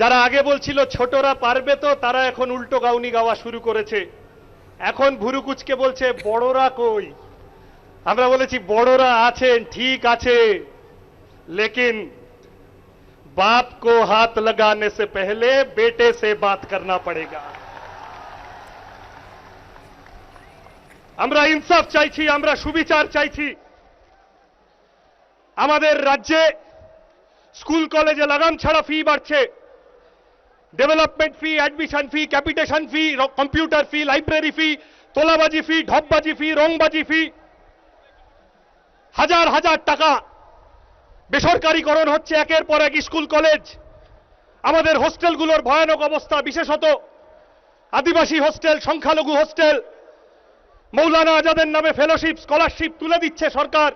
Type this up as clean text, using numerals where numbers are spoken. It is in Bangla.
যারা আগে বলছিল ছোটরা পারবে তো তারা এখন উল্টো গাউনি গাওয়া শুরু করেছে। এখন ভুরুকুচকে বলছে বড়রা কই। আমরা বলেছি বড়রা আছেন ঠিক আছে, लेकिन बाप को हाथ लगाने से पहले बेटे से बात करना पड़ेगा। আমরা ইনসাফ চাইছি, আমরা সুবিচার চাইছি। আমাদের রাজ্যে স্কুল কলেজে লাগাম ছাড়া ফি বাড়ছে। ডেভেলপমেন্ট ফি, অ্যাডমিশন ফি, ক্যাপিটেশন ফি, কম্পিউটার ফি, লাইব্রেরি ফি, তোলাবাজি ফি, ঢপবাজি ফি, রংবাজি ফি, হাজার হাজার টাকা বেসরকারীকরণ হচ্ছে একের পর এক স্কুল কলেজ। আমাদের হোস্টেলগুলোর ভয়ানক অবস্থা, বিশেষত আদিবাসী হোস্টেল, সংখ্যালঘু হোস্টেল। মৌলানা আজাদের নামে ফেলোশিপ, স্কলারশিপ তুলে দিচ্ছে সরকার।